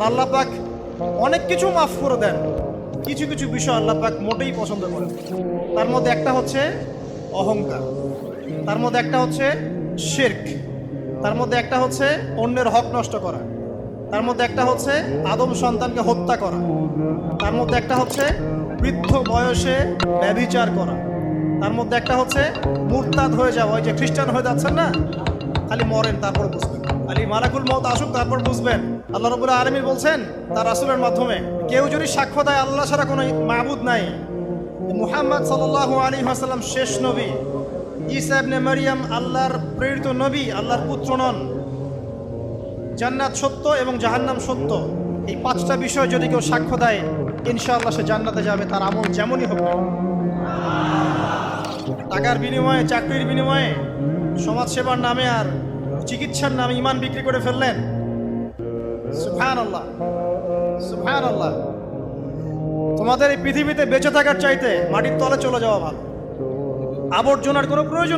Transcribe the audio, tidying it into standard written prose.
আর আল্লাহ পাক অনেক কিছু মাফ করে দেন, কিছু কিছু বিষয় আল্লাহ পাক মোটেই পছন্দ করেন। তার মধ্যে একটা হচ্ছে অহংকার, তার মধ্যে একটা হচ্ছে শিরক, তার মধ্যে একটা হচ্ছে অন্যের হক নষ্ট করা, তার মধ্যে একটা হচ্ছে আদম সন্তানকে হত্যা করা, তার মধ্যে একটা হচ্ছে বৃদ্ধ বয়সে ব্যভিচার করা, তার মধ্যে একটা হচ্ছে মুরতাদ হয়ে যাওয়া। ওই যে খ্রিস্টান হয়ে যাচ্ছেন না, খালি মরেন তারপর বুঝবেন, খালি মালাকুল মউত আসুক তারপর বুঝবেন। আল্লাহ রাব্বুল আলামিন বলছেন তার রাসূলের মাধ্যমে, কেউ যদি সাক্ষ্য দেয় আল্লাহ ছাড়া কোনো মাবুদ নাই, মুহাম্মদ সাল্লাল্লাহু আলাইহি ওয়াসাল্লাম শেষ নবী, ঈসা ইবনে মারইয়াম আল্লাহর প্রেরিত নবী, আল্লাহর পুত্র নন, জান্নাত সত্য এবং জাহান্নাম সত্য, এই পাঁচটা বিষয় যদি কেউ সাক্ষ্য দেয় ইনশাআল্লাহ সে জান্নাতে যাবে, তার আমল যেমনই হোক। টাকার বিনিময়ে, চাকরির বিনিময়ে, সমাজসেবার নামে আর চিকিৎসার নামে ঈমান বিক্রি করে ফেললেন, সুবহানাল্লাহ সুবহানাল্লাহ। তোমাদের এই পৃথিবীতে বেঁচে থাকার চাইতে মাটির তলে চলে যাওয়া ভালো, আবর্জনার কোনো প্রয়োজন